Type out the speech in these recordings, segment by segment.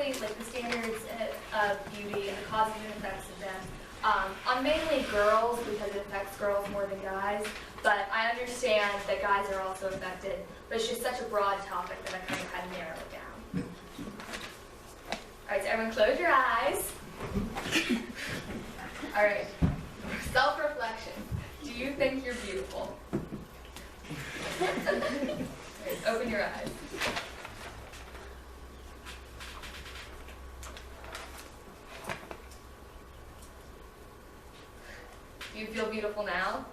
basically like the standards of beauty and the causes and effects of them on mainly girls because it affects girls more than guys. But I understand that guys are also affected. But it's just such a broad topic that I kind of had to narrow it down. All right, so everyone close your eyes. All right, self-reflection. Do you think you're beautiful? Right, open your eyes. Do you feel beautiful now?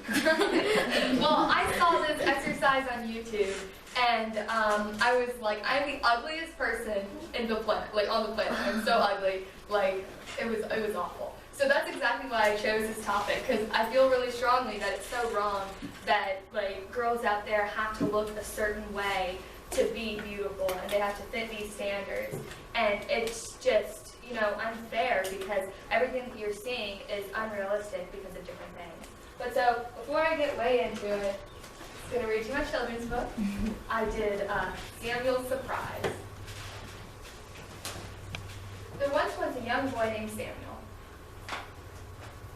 Well, I saw this exercise on YouTube, and I was like, I'm the ugliest person in the planet, like on the planet. I'm so ugly, like it was awful. So that's exactly why I chose this topic, because I feel really strongly that it's so wrong that like girls out there have to look a certain way to be beautiful, and they have to fit these standards, and it's just, you know, unfair because everything that you're seeing is unrealistic because of different things. But so before I get way into it, I'm going to read you my children's book. I did Samuel's Surprise. There once was a young boy named Samuel.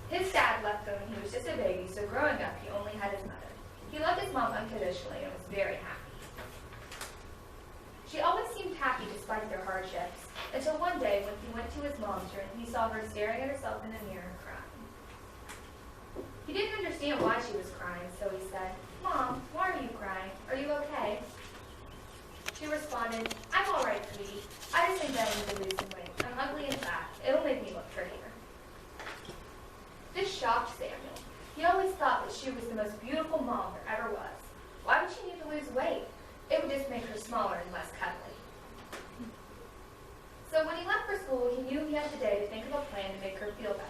His dad left him when he was just a baby, so growing up he only had his mother. He loved his mom unconditionally and was very happy. She always seemed happy despite their hardships, until one day when he went to his mom's room, he saw her staring at herself in the mirror crying. He didn't understand why she was crying, so he said, "Mom, why are you crying? Are you okay?" She responded, "I'm all right, sweetie. I just think that I need to lose some weight. I'm ugly and fat. It'll make me look prettier." This shocked Samuel. He always thought that she was the most beautiful mom there ever was. Why would she need to lose weight? It would just make her smaller and less cuddly. So when he left for school, he knew he had the day to think of a plan to make her feel better.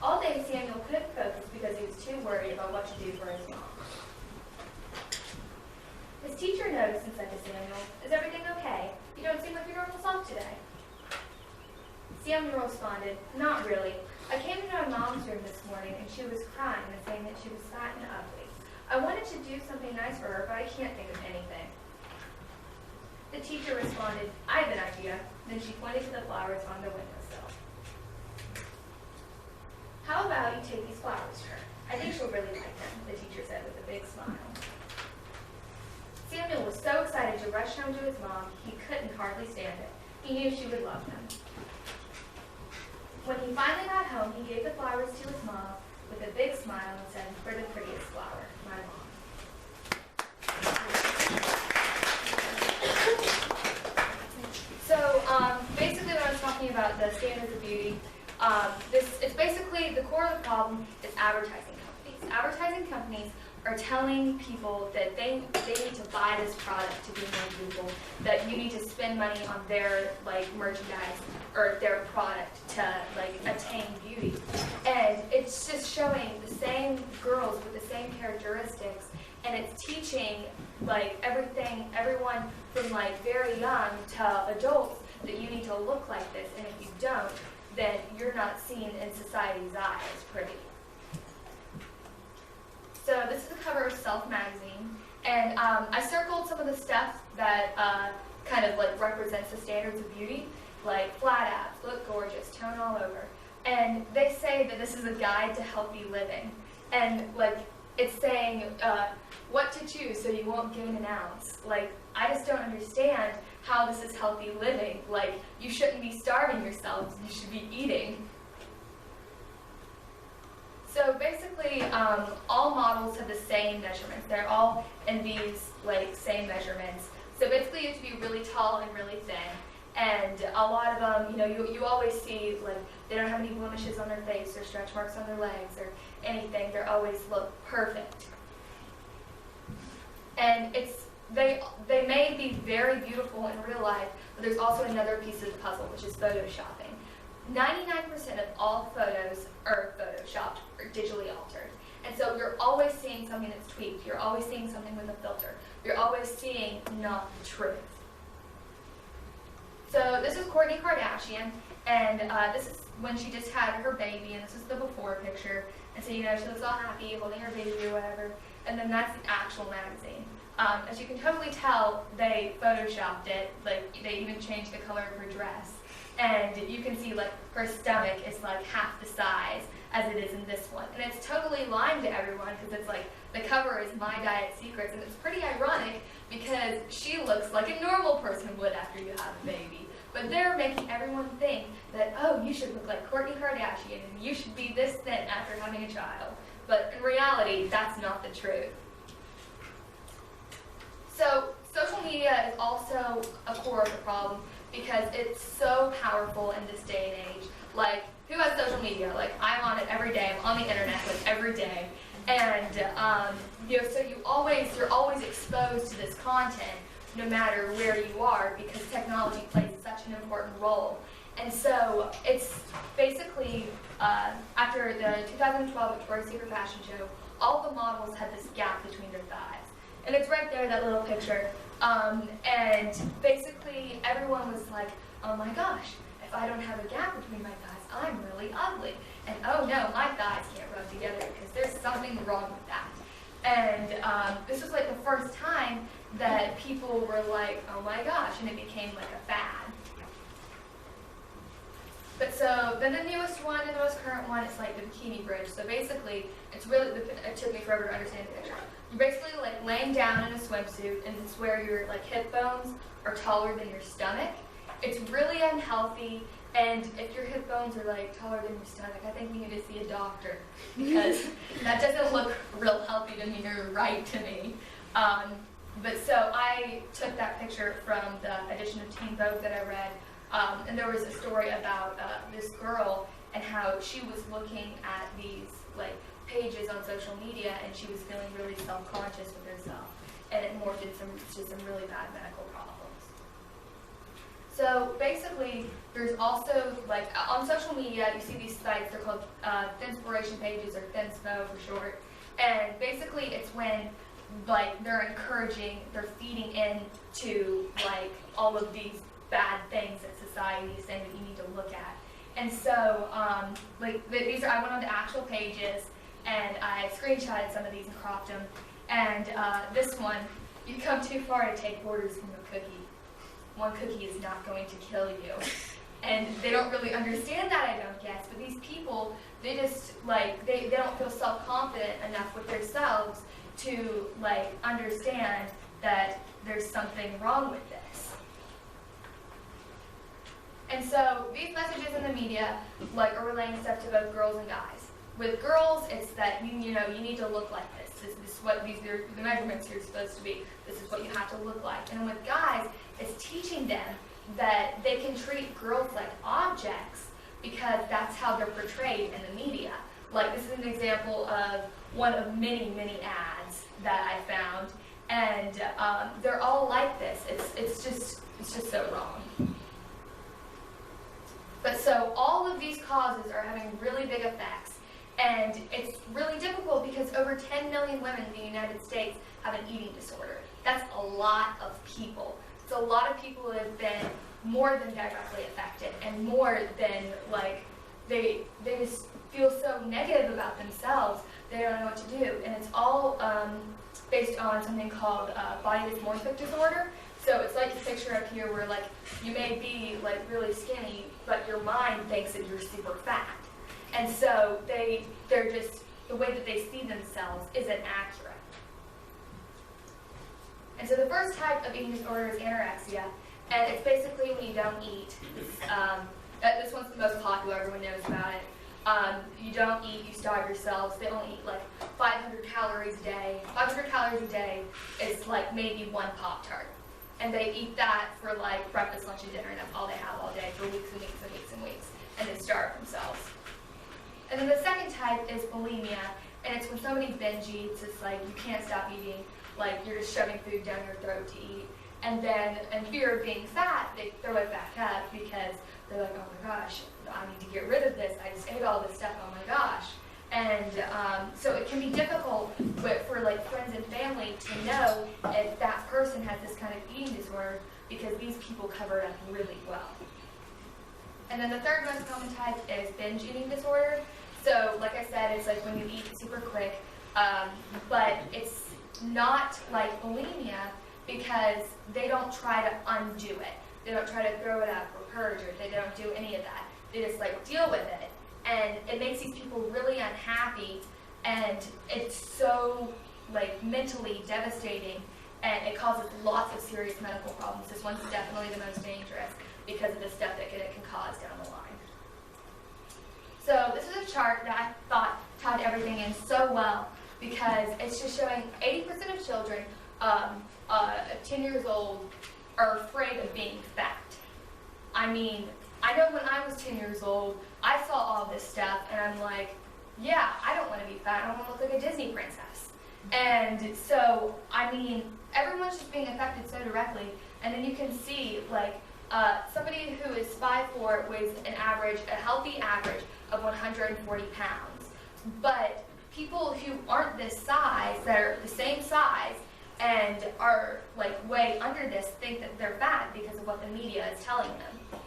All day, Samuel couldn't focus because he was too worried about what to do for his mom. His teacher noticed and said to Samuel, "Is everything okay? You don't seem like your normal self today." Samuel responded, "Not really. I came into my mom's room this morning and she was crying and saying that she was fat and ugly. I wanted to do something nice for her, but I can't think of anything." The teacher responded, "I have an idea." Then she pointed to the flowers on the windowsill. "How about you take these flowers to her? I think she'll really like them," the teacher said with a big smile. Samuel was so excited to rush home to his mom, he couldn't hardly stand it. He knew she would love them. When he finally got home, he gave the flowers to his mom with a big smile and said, "For the prettiest flower, my mom." So basically what I was talking about, the standards of beauty, it's basically the core of the problem is advertising companies. Advertising companies are telling people that they need to buy this product to be more beautiful, that you need to spend money on their like merchandise or their product to like attain beauty. And it's just showing the same girls with the same characteristics, and it's teaching like everyone from like very young to adults that you need to look like this, and if you don't, then you're not seen in society's eyes as pretty. So this is the cover of Self magazine, and I circled some of the stuff that kind of like represents the standards of beauty, like flat abs, look gorgeous, tone all over. And they say that this is a guide to healthy living, and like it's saying what to choose so you won't gain an ounce. Like, I just don't understand how this is healthy living. Like, you shouldn't be starving yourselves, you should be eating. So basically, all models have the same measurements. They're all in these like same measurements. So basically, you have to be really tall and really thin. And a lot of them, you know, you always see like they don't have any blemishes on their face or stretch marks on their legs or anything. They always look perfect. And they may be very beautiful in real life, but there's also another piece of the puzzle, which is photoshopping. 99% of all photos are photoshopped or digitally altered. And so you're always seeing something that's tweaked. You're always seeing something with a filter. You're always seeing not the truth. So this is Kourtney Kardashian, and this is when she just had her baby, and this is the before picture. And so, you know, she looks all happy holding her baby or whatever. And then that's the actual magazine. As you can totally tell, they photoshopped it. Like, they even changed the color of her dress. And you can see, like, her stomach is like half the size as it is in this one. And it's totally lying to everyone because it's like, the cover is My Diet Secrets, and it's pretty ironic because she looks like a normal person would after you have a baby. But they're making everyone think that, oh, you should look like Kourtney Kardashian and you should be this thin after having a child. But in reality, that's not the truth. So social media is also a core of the problem because it's so powerful in this day and age. Like, who has social media? Like, I'm on it every day. I'm on the internet like every day. And you know, so you're always exposed to this content no matter where you are because technology plays such an important role. And so it's basically, after the 2012 Victoria's Secret fashion show, all the models had this gap between their thighs. And it's right there, that little picture. And basically everyone was like, oh my gosh, if I don't have a gap between my thighs, I'm really ugly. And oh no, my thighs can't rub together because there's something wrong with that. And this was like the first time that people were like, oh my gosh, and it became like a fad. But so then the newest one and the most current one is like the bikini bridge. So basically, it's really, it took me forever to understand the picture. You're basically like laying down in a swimsuit, and it's where your like hip bones are taller than your stomach. It's really unhealthy, and if your hip bones are like taller than your stomach, I think you need to see a doctor because that doesn't look real healthy to me or right to me. But so I took that picture from the edition of Teen Vogue that I read. And there was a story about this girl and how she was looking at these like pages on social media and she was feeling really self-conscious with herself, and it morphed into some really bad medical problems. So basically, there's also like on social media you see these sites, they're called Thinspiration pages or Thinspo for short, and basically it's when like they're feeding into like all of these bad things that society is saying that you need to look at. And so, I went on to actual pages, and I screenshotted some of these and cropped them. And this one, you come too far to take orders from a cookie. One cookie is not going to kill you. And they don't really understand that, I don't guess. But these people, they just, like, they don't feel self-confident enough with themselves to, like, understand that there's something wrong with this. And so these messages in the media like are relaying stuff to both girls and guys. With girls, it's that you need to look like this. This is what the measurements you're supposed to be. This is what you have to look like. And with guys, it's teaching them that they can treat girls like objects because that's how they're portrayed in the media. Like, this is an example of one of many, many ads that I found, and they're all like this. It's just so wrong. But so all of these causes are having really big effects, and it's really difficult because over 10 million women in the United States have an eating disorder. That's a lot of people. It's a lot of people who have been more than directly affected, and more than like they just feel so negative about themselves they don't know what to do. And it's all based on something called body dysmorphic disorder. So it's like this picture up here where like you may be like really skinny, but your mind thinks that you're super fat. And so they're just, the way that they see themselves isn't accurate. And so the first type of eating disorder is anorexia, and it's basically when you don't eat. This one's the most popular, everyone knows about it. You don't eat, you starve yourselves. They only eat like 500 calories a day. 500 calories a day is like maybe one Pop-Tart. And they eat that for like breakfast, lunch, and dinner, and that's all they have all day for weeks and weeks and weeks and weeks, and they starve themselves. And then the second type is bulimia, and it's when somebody binge eats. It's like you can't stop eating, like you're just shoving food down your throat to eat. And then, in fear of being fat, they throw it back up because they're like, oh my gosh, I need to get rid of this. I just ate all this stuff, oh my gosh. And so it can be difficult for like friends and family to know if that person has this kind of eating disorder because these people cover it up really well. And then the third most common type is binge eating disorder. So like I said, it's like when you eat super quick, but it's not like bulimia because they don't try to undo it. They don't try to throw it up or purge it. They don't do any of that. They just like deal with it. And it makes these people really unhappy, and it's so like mentally devastating, and it causes lots of serious medical problems. This one's definitely the most dangerous because of the stuff that it can cause down the line. So this is a chart that I thought tied everything in so well, because it's just showing 80% of children 10 years old are afraid of being fat. I mean, I know when I was 10 years old, I saw all this stuff, and I'm like, yeah, I don't want to be fat. I don't want to look like a Disney princess. And so, I mean, everyone's just being affected so directly. And then you can see, like, somebody who is 5'4" weighs an average, a healthy average of 140 pounds. But people who aren't this size, that are the same size, and are like way under this, think that they're fat because of what the media is telling them.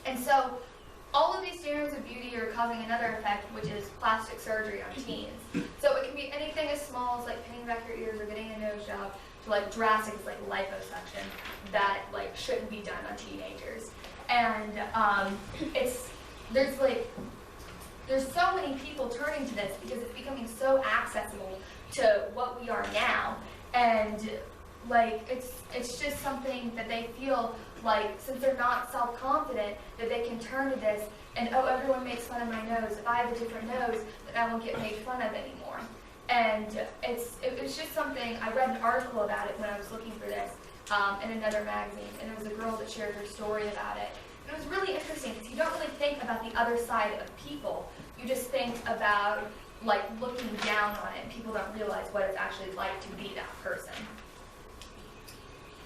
And so all of these standards of beauty are causing another effect, which is plastic surgery on teens. So it can be anything as small as like pinning back your ears or getting a nose job, to like drastic as like liposuction that like shouldn't be done on teenagers. And there's so many people turning to this because it's becoming so accessible to what we are now, and like it's just something that they feel like, since they're not self-confident, that they can turn to this and, oh, everyone makes fun of my nose. If I have a different nose, then I won't get made fun of anymore. And it was just something, I read an article about it when I was looking for this in another magazine, and there was a girl that shared her story about it. And it was really interesting because you don't really think about the other side of people. You just think about like looking down on it, and people don't realize what it's actually like to be that person.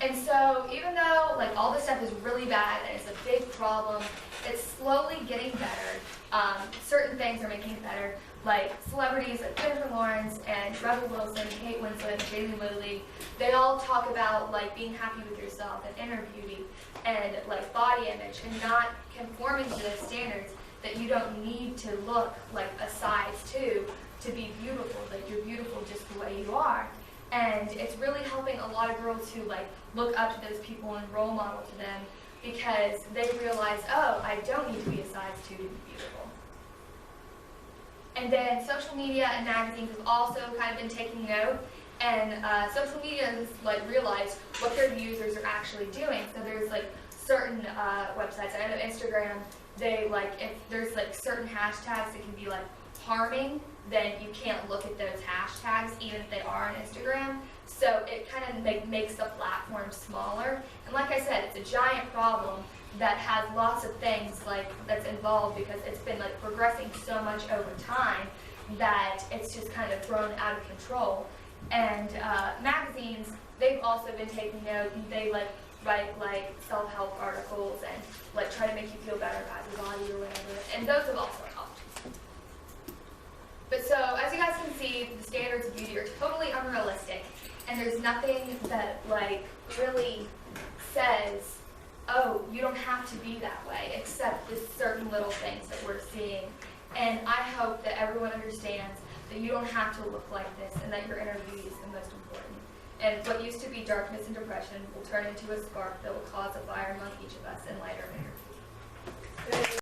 And so even though like all this stuff is really bad and it's a big problem, it's slowly getting better. Certain things are making it better, like celebrities like Jennifer Lawrence and Rebel Wilson, Kate Winslet, and Shailene Woodley. They all talk about like being happy with yourself and inner beauty and like body image, and not conforming to the standards that you don't need to look like a size 2 to be beautiful, like you're beautiful just the way you are. And it's really helping a lot of girls who like look up to those people and role model to them, because they realize, oh, I don't need to be a size 2 to be beautiful. And then social media and magazines have also kind of been taking note, and social media has like realized what their users are actually doing. So there's like certain websites, I know Instagram, they like, if there's like certain hashtags that can be like harming, then you can't look at those hashtags even if they are on Instagram. So it kind of makes the platform smaller. And like I said, it's a giant problem that has lots of things like that's involved, because it's been like progressing so much over time that it's just kind of thrown out of control. And magazines, they've also been taking note, and they like write like self-help articles and like try to make you feel better about your body or whatever. And those have also helped. But so, as you guys can see, the standards of beauty are totally unrealistic, and there's nothing that like really says, oh, you don't have to be that way, except the certain little things that we're seeing. And I hope that everyone understands that you don't have to look like this, and that your inner beauty is the most important. And what used to be darkness and depression will turn into a spark that will cause a fire among each of us and light our inner beauty.